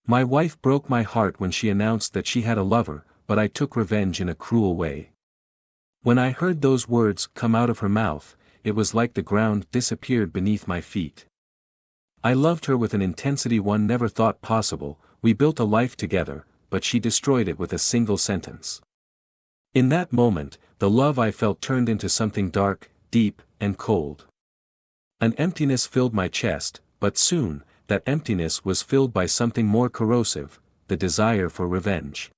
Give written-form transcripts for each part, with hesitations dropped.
My wife broke my heart when she announced that she had a lover, but I took revenge in a cruel way. When I heard those words come out of her mouth, it was like the ground disappeared beneath my feet. I loved her with an intensity one never thought possible. We built a life together, but she destroyed it with a single sentence. In that moment, the love I felt turned into something dark, deep, and cold. An emptiness filled my chest, but soon, that emptiness was filled by something more corrosive, the desire for revenge.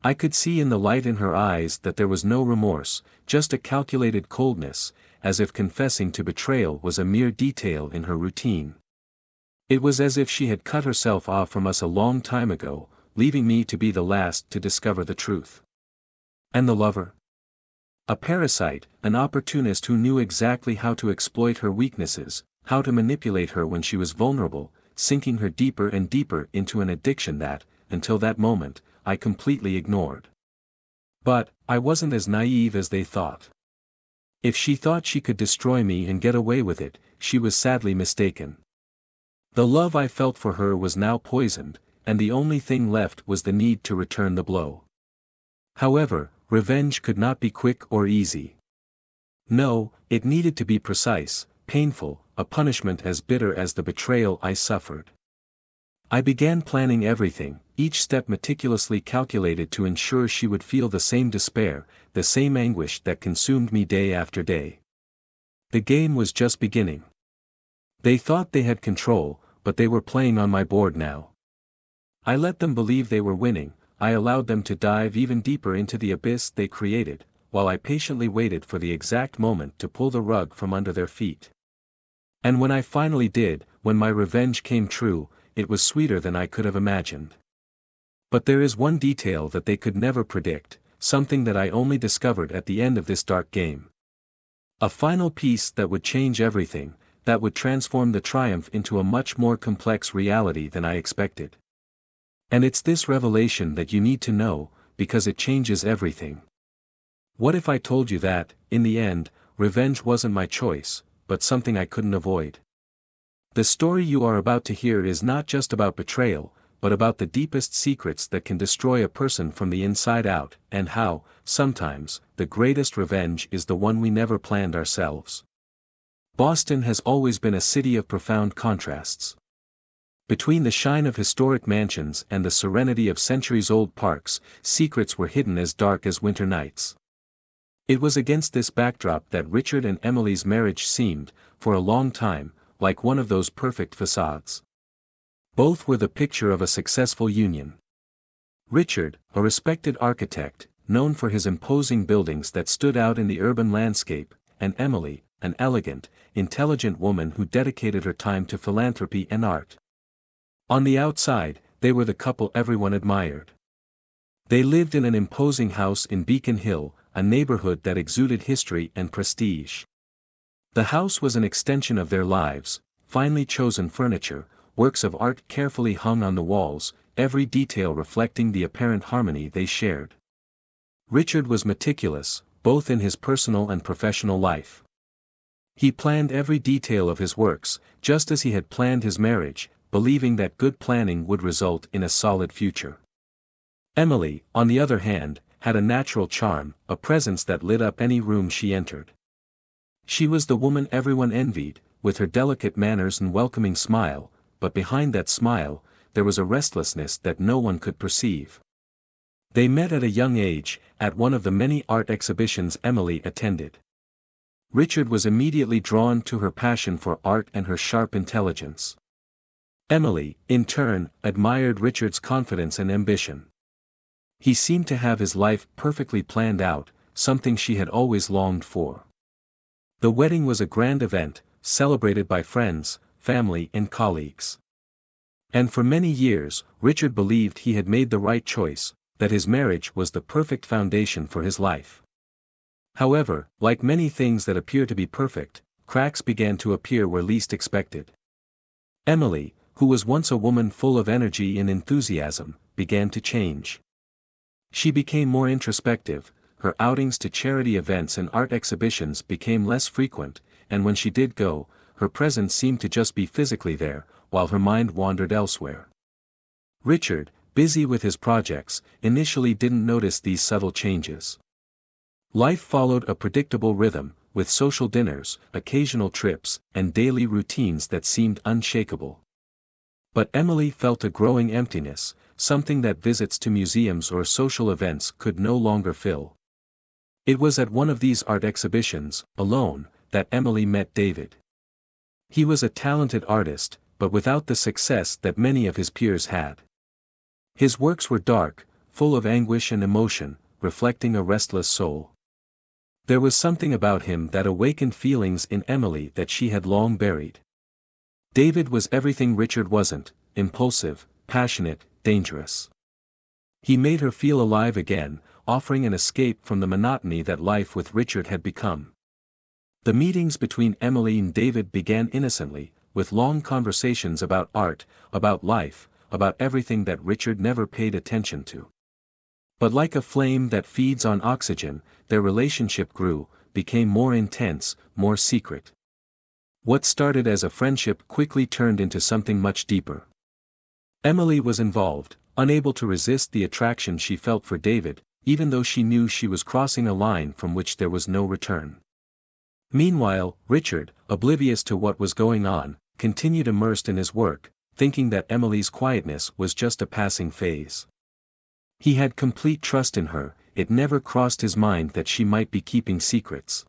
I could see in the light in her eyes that there was no remorse, just a calculated coldness, as if confessing to betrayal was a mere detail in her routine. It was as if she had cut herself off from us a long time ago, leaving me to be the last to discover the truth. And the lover? A parasite, an opportunist who knew exactly how to exploit her weaknesses, how to manipulate her when she was vulnerable, sinking her deeper and deeper into an addiction that, until that moment, I completely ignored. But, I wasn't as naive as they thought. If she thought she could destroy me and get away with it, she was sadly mistaken. The love I felt for her was now poisoned, and the only thing left was the need to return the blow. However, revenge could not be quick or easy. No, it needed to be precise, painful, a punishment as bitter as the betrayal I suffered. I began planning everything, each step meticulously calculated to ensure she would feel the same despair, the same anguish that consumed me day after day. The game was just beginning. They thought they had control, but they were playing on my board now. I let them believe they were winning. I allowed them to dive even deeper into the abyss they created, while I patiently waited for the exact moment to pull the rug from under their feet. And when I finally did, when my revenge came true, it was sweeter than I could have imagined. But there is one detail that they could never predict, something that I only discovered at the end of this dark game. A final piece that would change everything, that would transform the triumph into a much more complex reality than I expected. And it's this revelation that you need to know, because it changes everything. What if I told you that, in the end, revenge wasn't my choice, but something I couldn't avoid? The story you are about to hear is not just about betrayal, but about the deepest secrets that can destroy a person from the inside out, and how, sometimes, the greatest revenge is the one we never planned ourselves. Boston has always been a city of profound contrasts. Between the shine of historic mansions and the serenity of centuries-old parks, secrets were hidden as dark as winter nights. It was against this backdrop that Richard and Emily's marriage seemed, for a long time, like one of those perfect facades. Both were the picture of a successful union. Richard, a respected architect, known for his imposing buildings that stood out in the urban landscape, and Emily, an elegant, intelligent woman who dedicated her time to philanthropy and art. On the outside, they were the couple everyone admired. They lived in an imposing house in Beacon Hill, a neighborhood that exuded history and prestige. The house was an extension of their lives, finely chosen furniture, works of art carefully hung on the walls, every detail reflecting the apparent harmony they shared. Richard was meticulous, both in his personal and professional life. He planned every detail of his works, just as he had planned his marriage, believing that good planning would result in a solid future. Emily, on the other hand, had a natural charm, a presence that lit up any room she entered. She was the woman everyone envied, with her delicate manners and welcoming smile, but behind that smile, there was a restlessness that no one could perceive. They met at a young age, at one of the many art exhibitions Emily attended. Richard was immediately drawn to her passion for art and her sharp intelligence. Emily, in turn, admired Richard's confidence and ambition. He seemed to have his life perfectly planned out, something she had always longed for. The wedding was a grand event, celebrated by friends, family and colleagues. And for many years, Richard believed he had made the right choice, that his marriage was the perfect foundation for his life. However, like many things that appear to be perfect, cracks began to appear where least expected. Emily, who was once a woman full of energy and enthusiasm, began to change. She became more introspective, her outings to charity events and art exhibitions became less frequent, and when she did go, her presence seemed to just be physically there, while her mind wandered elsewhere. Richard, busy with his projects, initially didn't notice these subtle changes. Life followed a predictable rhythm, with social dinners, occasional trips, and daily routines that seemed unshakable. But Emily felt a growing emptiness, something that visits to museums or social events could no longer fill. It was at one of these art exhibitions, alone, that Emily met David. He was a talented artist, but without the success that many of his peers had. His works were dark, full of anguish and emotion, reflecting a restless soul. There was something about him that awakened feelings in Emily that she had long buried. David was everything Richard wasn't: impulsive, passionate, dangerous. He made her feel alive again, offering an escape from the monotony that life with Richard had become. The meetings between Emily and David began innocently, with long conversations about art, about life, about everything that Richard never paid attention to. But like a flame that feeds on oxygen, their relationship grew, became more intense, more secret. What started as a friendship quickly turned into something much deeper. Emily was involved, unable to resist the attraction she felt for David, even though she knew she was crossing a line from which there was no return. Meanwhile, Richard, oblivious to what was going on, continued immersed in his work, thinking that Emily's quietness was just a passing phase. He had complete trust in her, it never crossed his mind that she might be keeping secrets.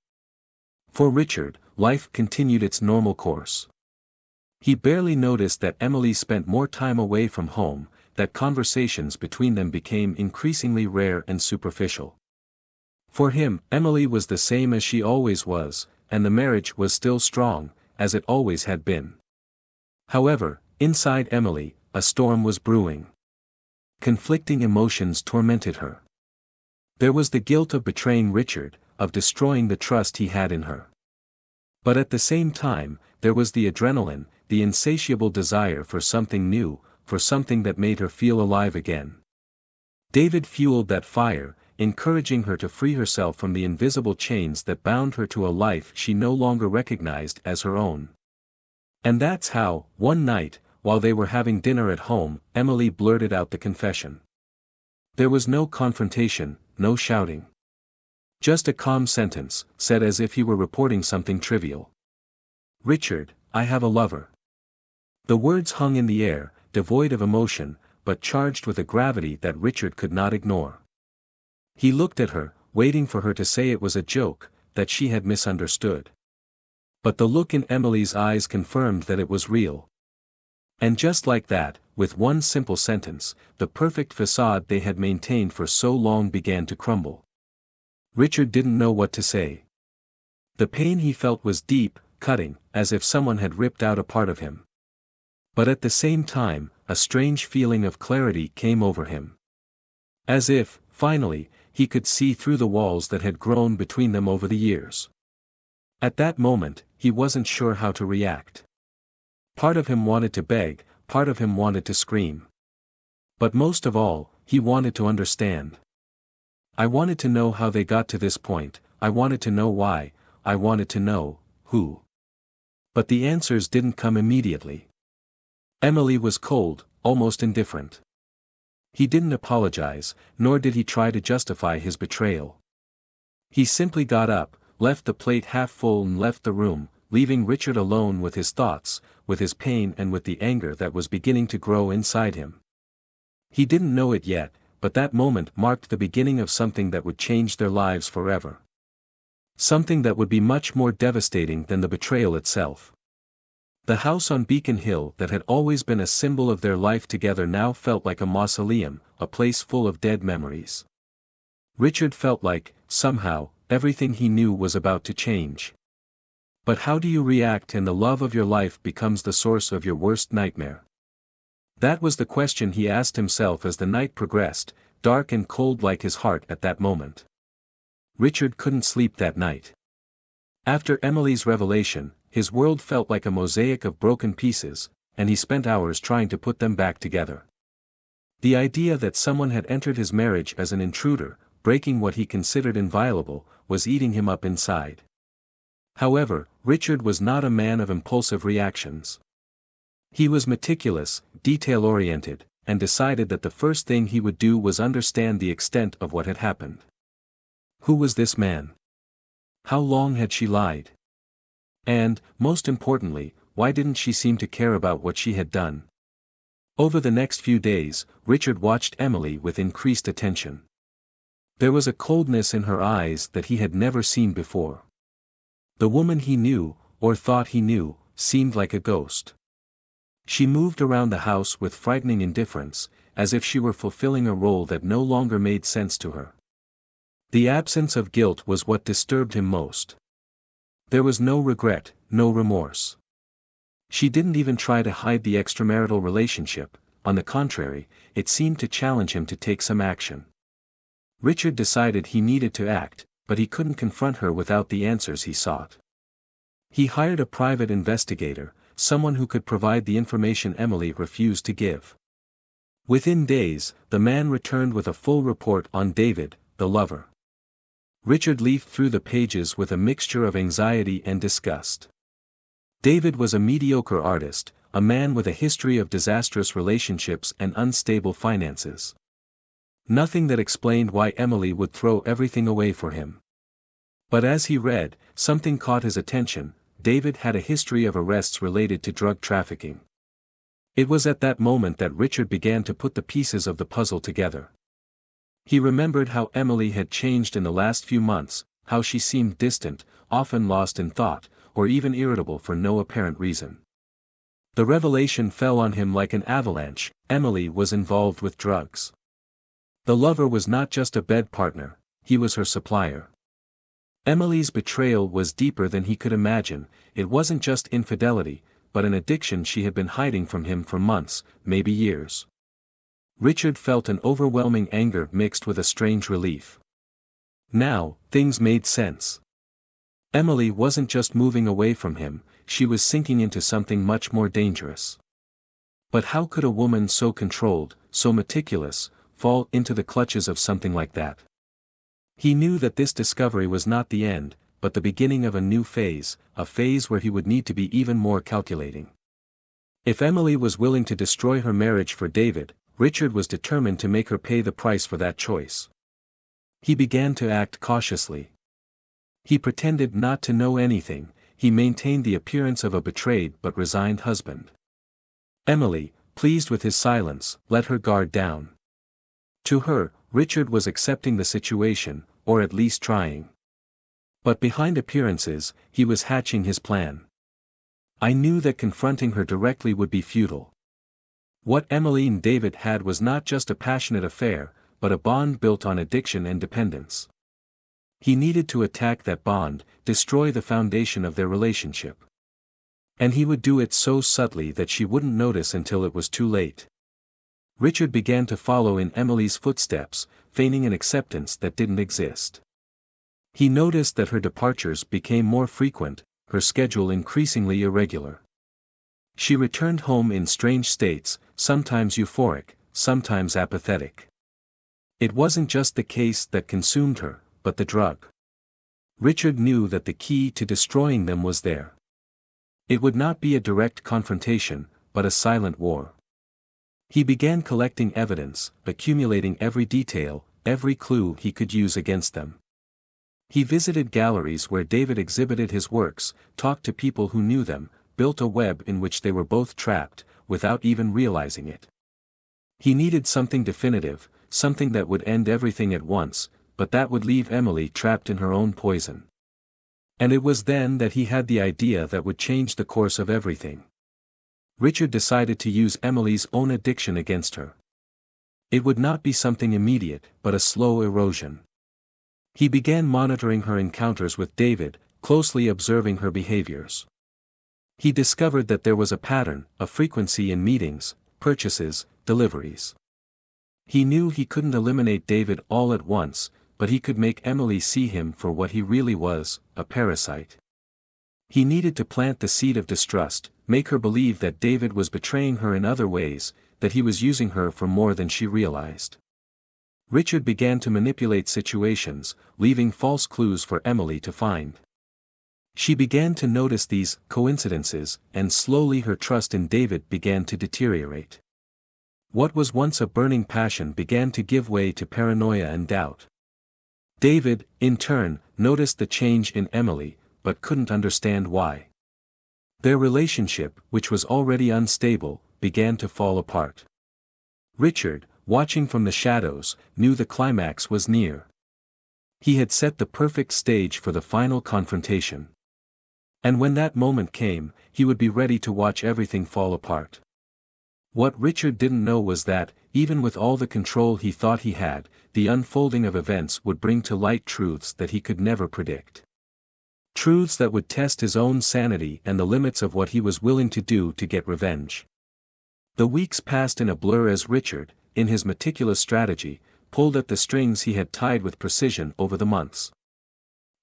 For Richard, life continued its normal course. He barely noticed that Emily spent more time away from home, that conversations between them became increasingly rare and superficial. For him, Emily was the same as she always was, and the marriage was still strong, as it always had been. However, inside Emily, a storm was brewing. Conflicting emotions tormented her. There was the guilt of betraying Richard, of destroying the trust he had in her. But at the same time, there was the adrenaline, the insatiable desire for something new, for something that made her feel alive again. David fueled that fire, encouraging her to free herself from the invisible chains that bound her to a life she no longer recognized as her own. And that's how, one night, while they were having dinner at home, Emily blurted out the confession. There was no confrontation, no shouting. Just a calm sentence, said as if he were reporting something trivial. "Richard, I have a lover." The words hung in the air, devoid of emotion, but charged with a gravity that Richard could not ignore. He looked at her, waiting for her to say it was a joke, that she had misunderstood. But the look in Emily's eyes confirmed that it was real. And just like that, with one simple sentence, the perfect facade they had maintained for so long began to crumble. Richard didn't know what to say. The pain he felt was deep, cutting, as if someone had ripped out a part of him. But at the same time, a strange feeling of clarity came over him. As if, finally, he could see through the walls that had grown between them over the years. At that moment, he wasn't sure how to react. Part of him wanted to beg, part of him wanted to scream. But most of all, he wanted to understand. I wanted to know how they got to this point, I wanted to know why, I wanted to know, who. But the answers didn't come immediately. Emily was cold, almost indifferent. He didn't apologize, nor did he try to justify his betrayal. He simply got up, left the plate half full and left the room, leaving Richard alone with his thoughts, with his pain and with the anger that was beginning to grow inside him. He didn't know it yet, but that moment marked the beginning of something that would change their lives forever. Something that would be much more devastating than the betrayal itself. The house on Beacon Hill that had always been a symbol of their life together now felt like a mausoleum, a place full of dead memories. Richard felt like, somehow, everything he knew was about to change. But how do you react when the love of your life becomes the source of your worst nightmare? That was the question he asked himself as the night progressed, dark and cold like his heart at that moment. Richard couldn't sleep that night. After Emily's revelation, his world felt like a mosaic of broken pieces, and he spent hours trying to put them back together. The idea that someone had entered his marriage as an intruder, breaking what he considered inviolable, was eating him up inside. However, Richard was not a man of impulsive reactions. He was meticulous, detail-oriented, and decided that the first thing he would do was understand the extent of what had happened. Who was this man? How long had she lied? And, most importantly, why didn't she seem to care about what she had done? Over the next few days, Richard watched Emily with increased attention. There was a coldness in her eyes that he had never seen before. The woman he knew, or thought he knew, seemed like a ghost. She moved around the house with frightening indifference, as if she were fulfilling a role that no longer made sense to her. The absence of guilt was what disturbed him most. There was no regret, no remorse. She didn't even try to hide the extramarital relationship, on the contrary, it seemed to challenge him to take some action. Richard decided he needed to act, but he couldn't confront her without the answers he sought. He hired a private investigator, someone who could provide the information Emily refused to give. Within days, the man returned with a full report on David, the lover. Richard leafed through the pages with a mixture of anxiety and disgust. David was a mediocre artist, a man with a history of disastrous relationships and unstable finances. Nothing that explained why Emily would throw everything away for him. But as he read, something caught his attention. David had a history of arrests related to drug trafficking. It was at that moment that Richard began to put the pieces of the puzzle together. He remembered how Emily had changed in the last few months, how she seemed distant, often lost in thought, or even irritable for no apparent reason. The revelation fell on him like an avalanche: Emily was involved with drugs. The lover was not just a bed partner, he was her supplier. Emily's betrayal was deeper than he could imagine. It wasn't just infidelity, but an addiction she had been hiding from him for months, maybe years. Richard felt an overwhelming anger mixed with a strange relief. Now, things made sense. Emily wasn't just moving away from him, she was sinking into something much more dangerous. But how could a woman so controlled, so meticulous, fall into the clutches of something like that? He knew that this discovery was not the end, but the beginning of a new phase, a phase where he would need to be even more calculating. If Emily was willing to destroy her marriage for David, Richard was determined to make her pay the price for that choice. He began to act cautiously. He pretended not to know anything, he maintained the appearance of a betrayed but resigned husband. Emily, pleased with his silence, let her guard down. To her, Richard was accepting the situation, or at least trying. But behind appearances, he was hatching his plan. I knew that confronting her directly would be futile. What Emily and David had was not just a passionate affair, but a bond built on addiction and dependence. He needed to attack that bond, destroy the foundation of their relationship. And he would do it so subtly that she wouldn't notice until it was too late. Richard began to follow in Emily's footsteps, feigning an acceptance that didn't exist. He noticed that her departures became more frequent, her schedule increasingly irregular. She returned home in strange states, sometimes euphoric, sometimes apathetic. It wasn't just the case that consumed her, but the drug. Richard knew that the key to destroying them was there. It would not be a direct confrontation, but a silent war. He began collecting evidence, accumulating every detail, every clue he could use against them. He visited galleries where David exhibited his works, talked to people who knew them, built a web in which they were both trapped, without even realizing it. He needed something definitive, something that would end everything at once, but that would leave Emily trapped in her own poison. And it was then that he had the idea that would change the course of everything. Richard decided to use Emily's own addiction against her. It would not be something immediate, but a slow erosion. He began monitoring her encounters with David, closely observing her behaviors. He discovered that there was a pattern, a frequency in meetings, purchases, deliveries. He knew he couldn't eliminate David all at once, but he could make Emily see him for what he really was, a parasite. He needed to plant the seed of distrust, make her believe that David was betraying her in other ways, that he was using her for more than she realized. Richard began to manipulate situations, leaving false clues for Emily to find. She began to notice these coincidences, and slowly her trust in David began to deteriorate. What was once a burning passion began to give way to paranoia and doubt. David, in turn, noticed the change in Emily, but couldn't understand why. Their relationship, which was already unstable, began to fall apart. Richard, watching from the shadows, knew the climax was near. He had set the perfect stage for the final confrontation. And when that moment came, he would be ready to watch everything fall apart. What Richard didn't know was that, even with all the control he thought he had, the unfolding of events would bring to light truths that he could never predict. Truths that would test his own sanity and the limits of what he was willing to do to get revenge. The weeks passed in a blur as Richard, in his meticulous strategy, pulled at the strings he had tied with precision over the months.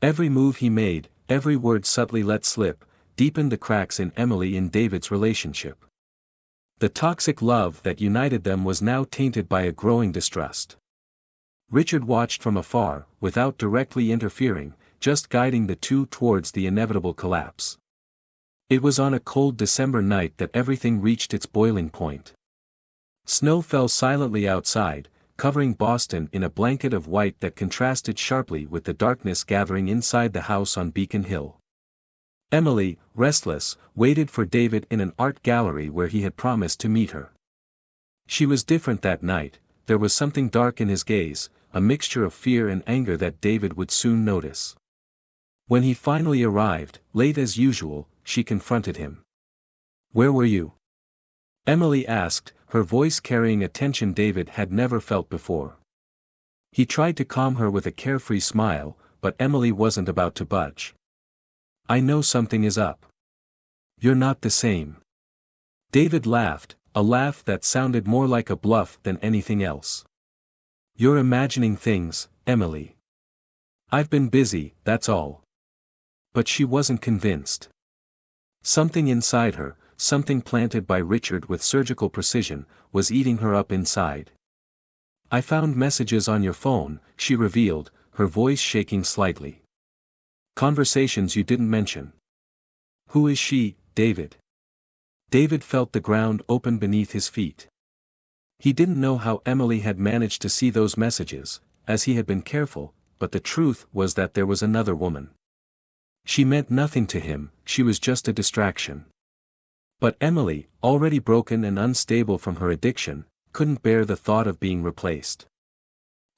Every move he made, every word subtly let slip, deepened the cracks in Emily and David's relationship. The toxic love that united them was now tainted by a growing distrust. Richard watched from afar, without directly interfering, just guiding the two towards the inevitable collapse. It was on a cold December night that everything reached its boiling point. Snow fell silently outside, covering Boston in a blanket of white that contrasted sharply with the darkness gathering inside the house on Beacon Hill. Emily, restless, waited for David in an art gallery where he had promised to meet her. She was different that night. There was something dark in his gaze, a mixture of fear and anger that David would soon notice. When he finally arrived, late as usual, she confronted him. "Where were you?" Emily asked, her voice carrying a tension David had never felt before. He tried to calm her with a carefree smile, but Emily wasn't about to budge. "I know something is up. You're not the same." David laughed, a laugh that sounded more like a bluff than anything else. "You're imagining things, Emily. I've been busy, that's all." But she wasn't convinced. Something inside her, something planted by Richard with surgical precision, was eating her up inside. "I found messages on your phone," she revealed, her voice shaking slightly. "Conversations you didn't mention." "Who is she, David?" David felt the ground open beneath his feet. He didn't know how Emily had managed to see those messages, as he had been careful, but the truth was that there was another woman. She meant nothing to him, she was just a distraction. But Emily, already broken and unstable from her addiction, couldn't bear the thought of being replaced.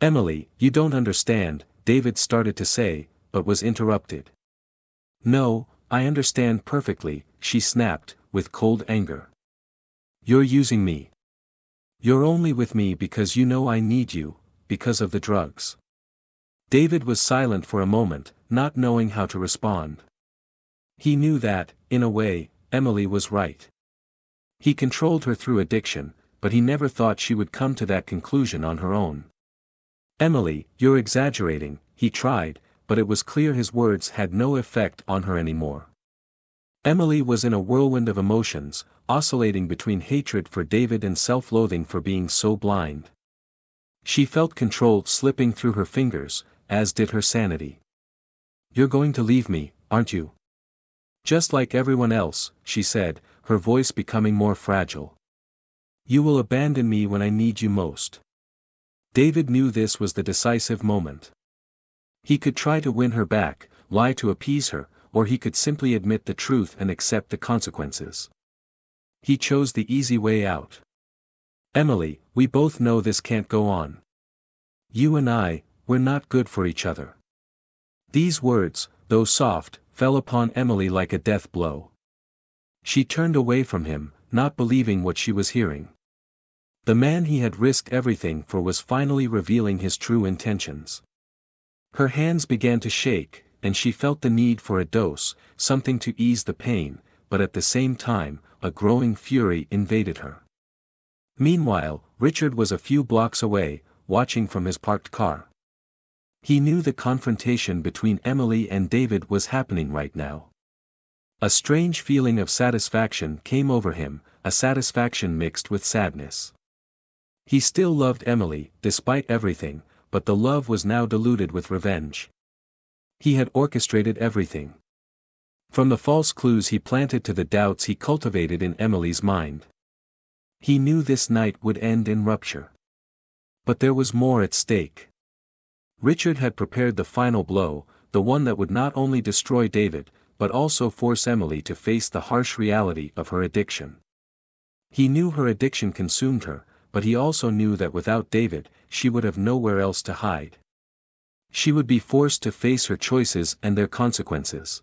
"Emily, you don't understand," David started to say, but was interrupted. "No, I understand perfectly," she snapped, with cold anger. "You're using me. You're only with me because you know I need you, because of the drugs." David was silent for a moment, not knowing how to respond. He knew that, in a way, Emily was right. He controlled her through addiction, but he never thought she would come to that conclusion on her own. "Emily, you're exaggerating," he tried, but it was clear his words had no effect on her anymore. Emily was in a whirlwind of emotions, oscillating between hatred for David and self-loathing for being so blind. She felt control slipping through her fingers, as did her sanity. "You're going to leave me, aren't you?" "Just like everyone else," she said, her voice becoming more fragile. "You will abandon me when I need you most." David knew this was the decisive moment. He could try to win her back, lie to appease her, or he could simply admit the truth and accept the consequences. He chose the easy way out. "Emily, we both know this can't go on. You and I, we're not good for each other." These words, though soft, fell upon Emily like a death blow. She turned away from him, not believing what she was hearing. The man he had risked everything for was finally revealing his true intentions. Her hands began to shake, and she felt the need for a dose, something to ease the pain, but at the same time, a growing fury invaded her. Meanwhile, Richard was a few blocks away, watching from his parked car. He knew the confrontation between Emily and David was happening right now. A strange feeling of satisfaction came over him, a satisfaction mixed with sadness. He still loved Emily, despite everything, but the love was now diluted with revenge. He had orchestrated everything. From the false clues he planted to the doubts he cultivated in Emily's mind. He knew this night would end in rupture. But there was more at stake. Richard had prepared the final blow, the one that would not only destroy David, but also force Emily to face the harsh reality of her addiction. He knew her addiction consumed her, but he also knew that without David, she would have nowhere else to hide. She would be forced to face her choices and their consequences.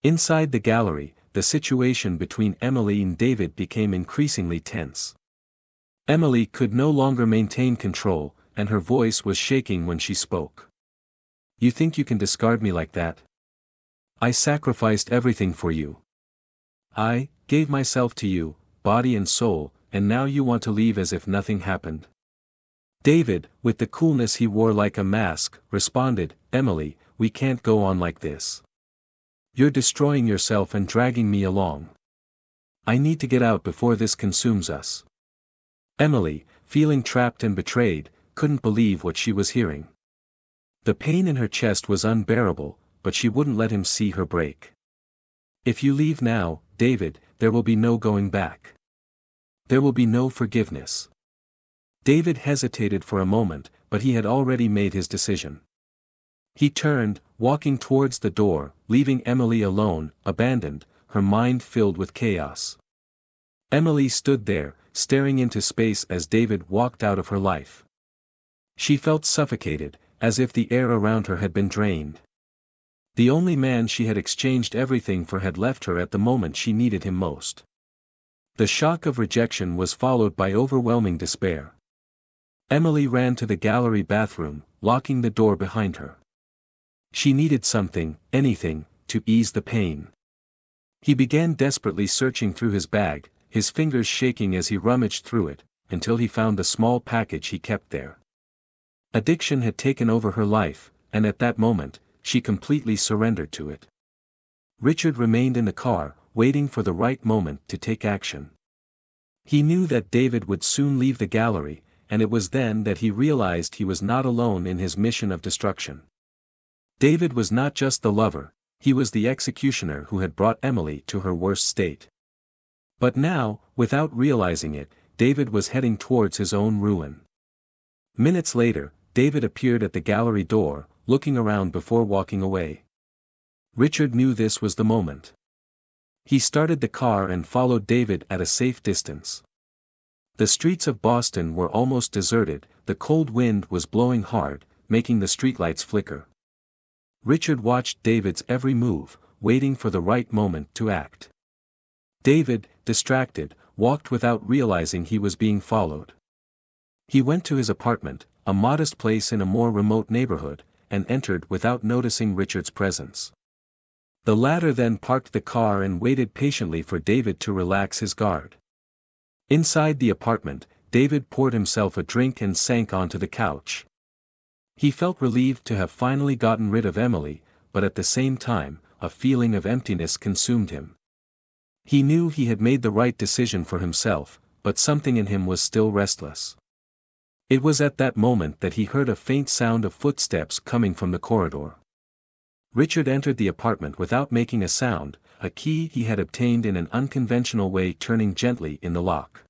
Inside the gallery, the situation between Emily and David became increasingly tense. Emily could no longer maintain control, and her voice was shaking when she spoke. "You think you can discard me like that? I sacrificed everything for you. I gave myself to you, body and soul, and now you want to leave as if nothing happened." David, with the coolness he wore like a mask, responded, "Emily, we can't go on like this. You're destroying yourself and dragging me along. I need to get out before this consumes us." Emily, feeling trapped and betrayed, couldn't believe what she was hearing. The pain in her chest was unbearable, but she wouldn't let him see her break. "If you leave now, David, there will be no going back. There will be no forgiveness." David hesitated for a moment, but he had already made his decision. He turned, walking towards the door, leaving Emily alone, abandoned, her mind filled with chaos. Emily stood there, staring into space as David walked out of her life. She felt suffocated, as if the air around her had been drained. The only man she had exchanged everything for had left her at the moment she needed him most. The shock of rejection was followed by overwhelming despair. Emily ran to the gallery bathroom, locking the door behind her. She needed something, anything, to ease the pain. He began desperately searching through his bag, his fingers shaking as he rummaged through it, until he found the small package he kept there. Addiction had taken over her life, and at that moment, she completely surrendered to it. Richard remained in the car, waiting for the right moment to take action. He knew that David would soon leave the gallery, and it was then that he realized he was not alone in his mission of destruction. David was not just the lover, he was the executioner who had brought Emily to her worst state. But now, without realizing it, David was heading towards his own ruin. Minutes later, David appeared at the gallery door, looking around before walking away. Richard knew this was the moment. He started the car and followed David at a safe distance. The streets of Boston were almost deserted, the cold wind was blowing hard, making the streetlights flicker. Richard watched David's every move, waiting for the right moment to act. David, distracted, walked without realizing he was being followed. He went to his apartment, a modest place in a more remote neighborhood, and entered without noticing Richard's presence. The latter then parked the car and waited patiently for David to relax his guard. Inside the apartment, David poured himself a drink and sank onto the couch. He felt relieved to have finally gotten rid of Emily, but at the same time, a feeling of emptiness consumed him. He knew he had made the right decision for himself, but something in him was still restless. It was at that moment that he heard a faint sound of footsteps coming from the corridor. Richard entered the apartment without making a sound, a key he had obtained in an unconventional way turning gently in the lock.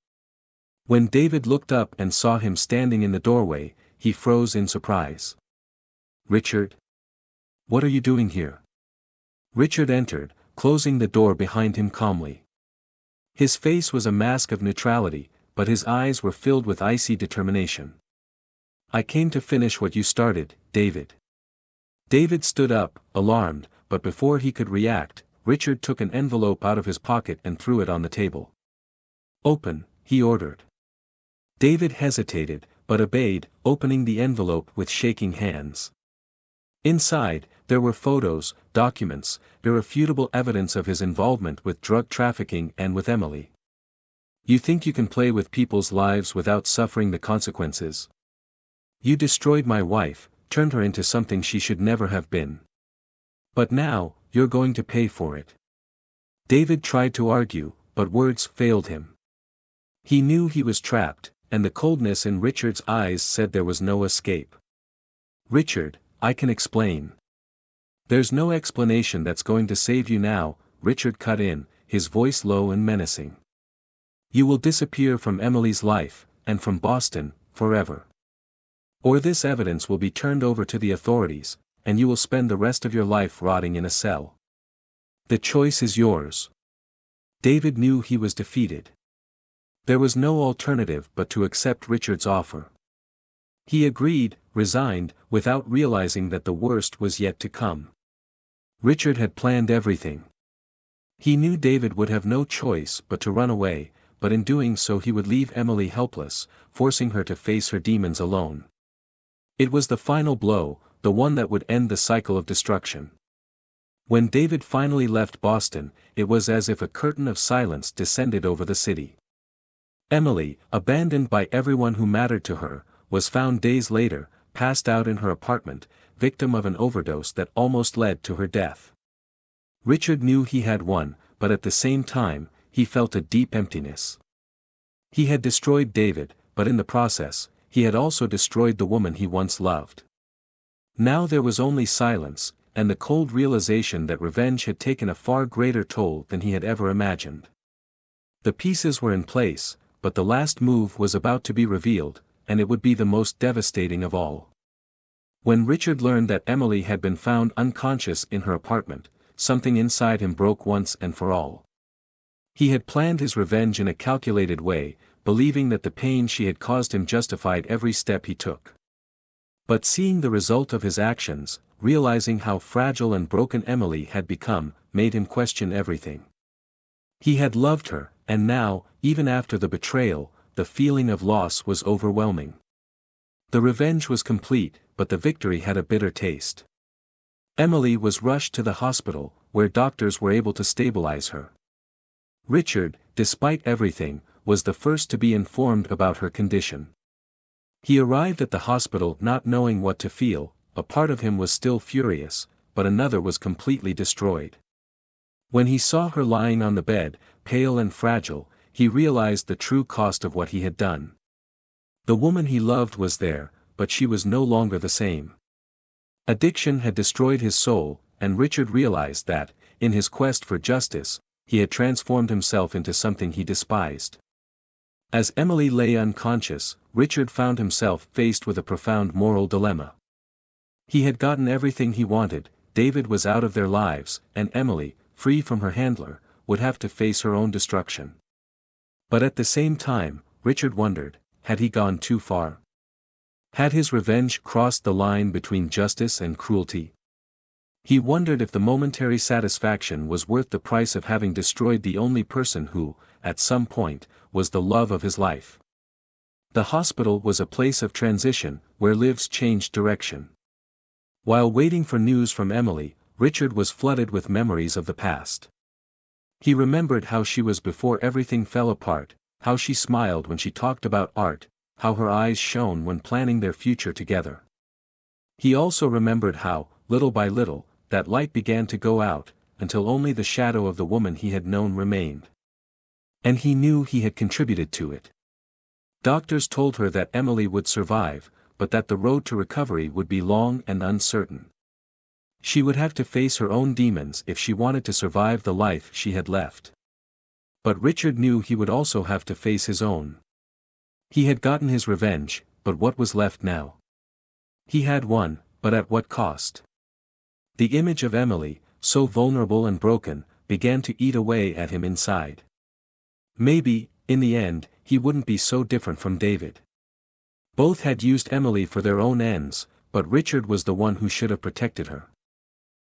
When David looked up and saw him standing in the doorway, he froze in surprise. "Richard? What are you doing here?" Richard entered, closing the door behind him calmly. His face was a mask of neutrality, but his eyes were filled with icy determination. "I came to finish what you started, David." David stood up, alarmed, but before he could react, Richard took an envelope out of his pocket and threw it on the table. "Open," he ordered. David hesitated, but obeyed, opening the envelope with shaking hands. Inside, there were photos, documents, irrefutable evidence of his involvement with drug trafficking and with Emily. "You think you can play with people's lives without suffering the consequences? You destroyed my wife, turned her into something she should never have been. But now, you're going to pay for it." David tried to argue, but words failed him. He knew he was trapped, and the coldness in Richard's eyes said there was no escape. "Richard, I can explain." "There's no explanation that's going to save you now," Richard cut in, his voice low and menacing. You will disappear from Emily's life, and from Boston, forever. Or this evidence will be turned over to the authorities, and you will spend the rest of your life rotting in a cell. The choice is yours. David knew he was defeated. There was no alternative but to accept Richard's offer. He agreed, resigned, without realizing that the worst was yet to come. Richard had planned everything. He knew David would have no choice but to run away, but in doing so he would leave Emily helpless, forcing her to face her demons alone. It was the final blow, the one that would end the cycle of destruction. When David finally left Boston, it was as if a curtain of silence descended over the city. Emily, abandoned by everyone who mattered to her, was found days later, passed out in her apartment, victim of an overdose that almost led to her death. Richard knew he had won, but at the same time, he felt a deep emptiness. He had destroyed David, but in the process, he had also destroyed the woman he once loved. Now there was only silence, and the cold realization that revenge had taken a far greater toll than he had ever imagined. The pieces were in place, but the last move was about to be revealed, and it would be the most devastating of all. When Richard learned that Emily had been found unconscious in her apartment, something inside him broke once and for all. He had planned his revenge in a calculated way, believing that the pain she had caused him justified every step he took. But seeing the result of his actions, realizing how fragile and broken Emily had become, made him question everything. He had loved her, and now, even after the betrayal, the feeling of loss was overwhelming. The revenge was complete, but the victory had a bitter taste. Emily was rushed to the hospital, where doctors were able to stabilize her. Richard, despite everything, was the first to be informed about her condition. He arrived at the hospital not knowing what to feel. A part of him was still furious, but another was completely destroyed. When he saw her lying on the bed, pale and fragile, he realized the true cost of what he had done. The woman he loved was there, but she was no longer the same. Addiction had destroyed his soul, and Richard realized that, in his quest for justice, he had transformed himself into something he despised. As Emily lay unconscious, Richard found himself faced with a profound moral dilemma. He had gotten everything he wanted, David was out of their lives, and Emily, free from her handler, would have to face her own destruction. But at the same time, Richard wondered, had he gone too far? Had his revenge crossed the line between justice and cruelty? He wondered if the momentary satisfaction was worth the price of having destroyed the only person who, at some point, was the love of his life. The hospital was a place of transition, where lives changed direction. While waiting for news from Emily, Richard was flooded with memories of the past. He remembered how she was before everything fell apart, how she smiled when she talked about art, how her eyes shone when planning their future together. He also remembered how, little by little, that light began to go out, until only the shadow of the woman he had known remained. And he knew he had contributed to it. Doctors told her that Emily would survive, but that the road to recovery would be long and uncertain. She would have to face her own demons if she wanted to survive the life she had left. But Richard knew he would also have to face his own. He had gotten his revenge, but what was left now? He had won, but at what cost? The image of Emily, so vulnerable and broken, began to eat away at him inside. Maybe, in the end, he wouldn't be so different from David. Both had used Emily for their own ends, but Richard was the one who should have protected her.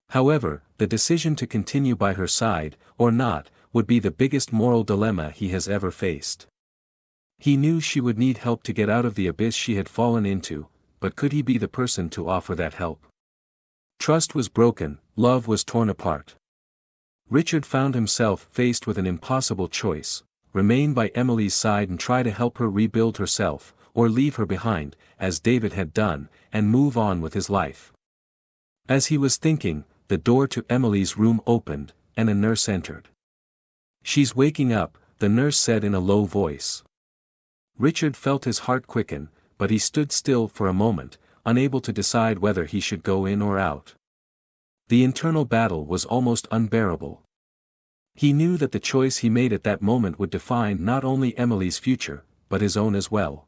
However, the decision to continue by her side, or not, would be the biggest moral dilemma he has ever faced. He knew she would need help to get out of the abyss she had fallen into, but could he be the person to offer that help? Trust was broken, love was torn apart. Richard found himself faced with an impossible choice: remain by Emily's side and try to help her rebuild herself, or leave her behind, as David had done, and move on with his life. As he was thinking, the door to Emily's room opened, and a nurse entered. "She's waking up," the nurse said in a low voice. Richard felt his heart quicken, but he stood still for a moment, unable to decide whether he should go in or out. The internal battle was almost unbearable. He knew that the choice he made at that moment would define not only Emily's future, but his own as well.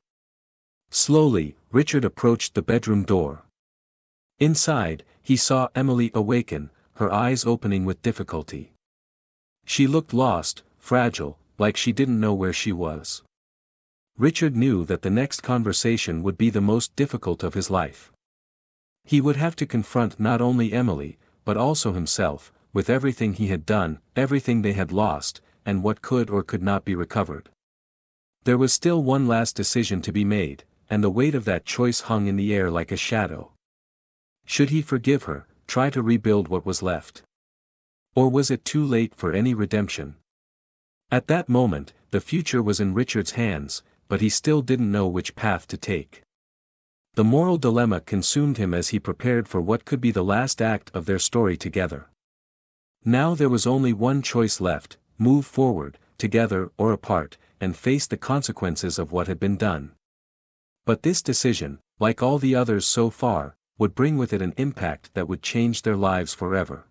Slowly, Richard approached the bedroom door. Inside, he saw Emily awaken, her eyes opening with difficulty. She looked lost, fragile, like she didn't know where she was. Richard knew that the next conversation would be the most difficult of his life. He would have to confront not only Emily, but also himself, with everything he had done, everything they had lost, and what could or could not be recovered. There was still one last decision to be made, and the weight of that choice hung in the air like a shadow. Should he forgive her, try to rebuild what was left? Or was it too late for any redemption? At that moment, the future was in Richard's hands, but he still didn't know which path to take. The moral dilemma consumed him as he prepared for what could be the last act of their story together. Now there was only one choice left: move forward, together or apart, and face the consequences of what had been done. But this decision, like all the others so far, would bring with it an impact that would change their lives forever.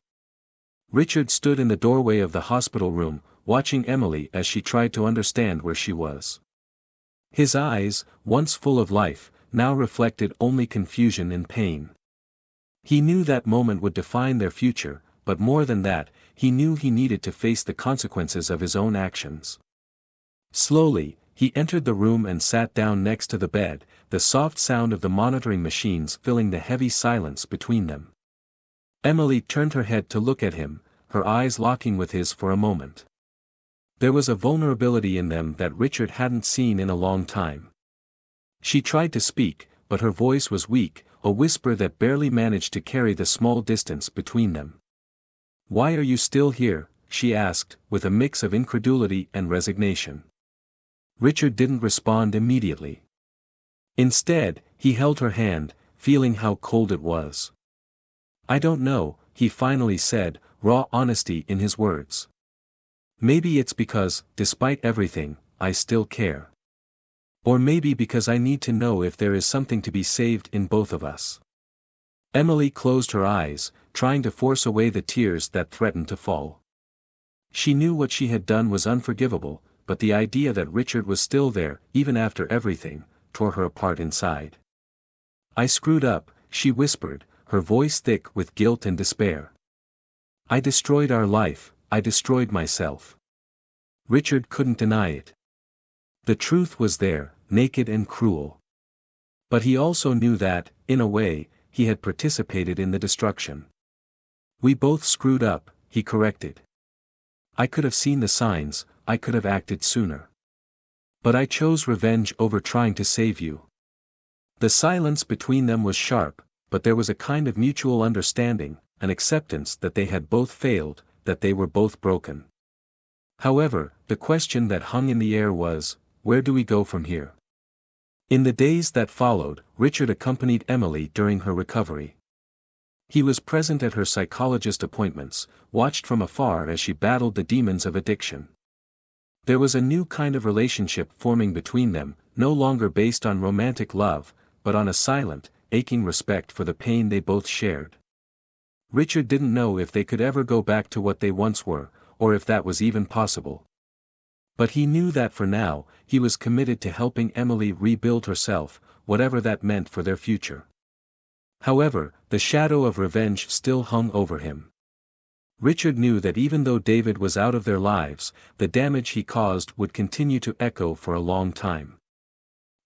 Richard stood in the doorway of the hospital room, watching Emily as she tried to understand where she was. His eyes, once full of life, now reflected only confusion and pain. He knew that moment would define their future, but more than that, he knew he needed to face the consequences of his own actions. Slowly, he entered the room and sat down next to the bed, the soft sound of the monitoring machines filling the heavy silence between them. Emily turned her head to look at him, her eyes locking with his for a moment. There was a vulnerability in them that Richard hadn't seen in a long time. She tried to speak, but her voice was weak, a whisper that barely managed to carry the small distance between them. "Why are you still here?" she asked, with a mix of incredulity and resignation. Richard didn't respond immediately. Instead, he held her hand, feeling how cold it was. "I don't know," he finally said, raw honesty in his words. "Maybe it's because, despite everything, I still care. Or maybe because I need to know if there is something to be saved in both of us." Emily closed her eyes, trying to force away the tears that threatened to fall. She knew what she had done was unforgivable, but the idea that Richard was still there, even after everything, tore her apart inside. "I screwed up," she whispered, her voice thick with guilt and despair. "I destroyed our life, I destroyed myself." Richard couldn't deny it. The truth was there, naked and cruel. But he also knew that, in a way, he had participated in the destruction. "We both screwed up," he corrected. "I could have seen the signs, I could have acted sooner. But I chose revenge over trying to save you." The silence between them was sharp, but there was a kind of mutual understanding, an acceptance that they had both failed, that they were both broken. However, the question that hung in the air was, where do we go from here? In the days that followed, Richard accompanied Emily during her recovery. He was present at her psychologist appointments, watched from afar as she battled the demons of addiction. There was a new kind of relationship forming between them, no longer based on romantic love, but on a silent, aching respect for the pain they both shared. Richard didn't know if they could ever go back to what they once were, or if that was even possible. But he knew that for now, he was committed to helping Emily rebuild herself, whatever that meant for their future. However, the shadow of revenge still hung over him. Richard knew that even though David was out of their lives, the damage he caused would continue to echo for a long time.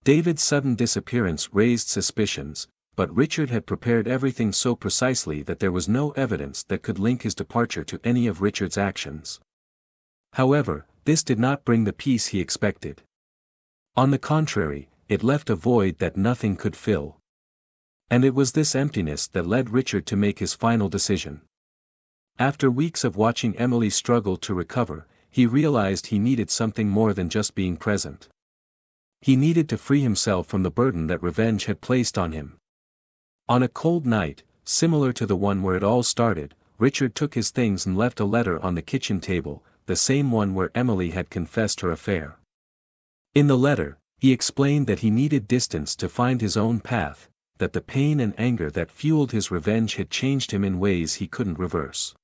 David's sudden disappearance raised suspicions, but Richard had prepared everything so precisely that there was no evidence that could link his departure to any of Richard's actions. However, this did not bring the peace he expected. On the contrary, it left a void that nothing could fill. And it was this emptiness that led Richard to make his final decision. After weeks of watching Emily struggle to recover, he realized he needed something more than just being present. He needed to free himself from the burden that revenge had placed on him. On a cold night, similar to the one where it all started, Richard took his things and left a letter on the kitchen table, the same one where Emily had confessed her affair. In the letter, he explained that he needed distance to find his own path, that the pain and anger that fueled his revenge had changed him in ways he couldn't reverse.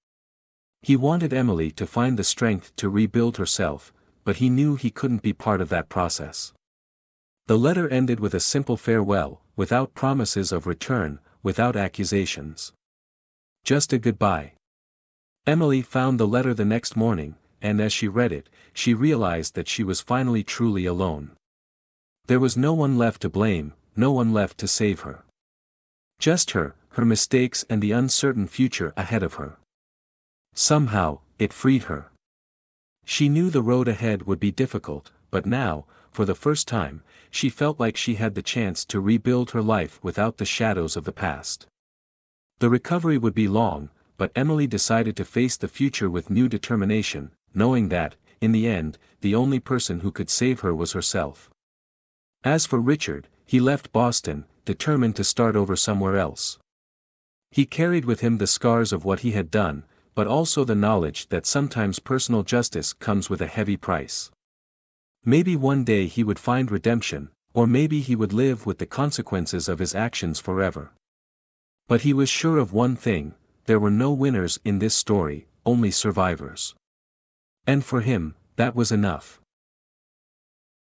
He wanted Emily to find the strength to rebuild herself, but he knew he couldn't be part of that process. The letter ended with a simple farewell, without promises of return, without accusations. Just a goodbye. Emily found the letter the next morning, and as she read it, she realized that she was finally truly alone. There was no one left to blame, no one left to save her. Just her, her mistakes and the uncertain future ahead of her. Somehow, it freed her. She knew the road ahead would be difficult, but now, for the first time, she felt like she had the chance to rebuild her life without the shadows of the past. The recovery would be long, but Emily decided to face the future with new determination, knowing that, in the end, the only person who could save her was herself. As for Richard, he left Boston, determined to start over somewhere else. He carried with him the scars of what he had done, but also the knowledge that sometimes personal justice comes with a heavy price. Maybe one day he would find redemption, or maybe he would live with the consequences of his actions forever. But he was sure of one thing: there were no winners in this story, only survivors. And for him, that was enough.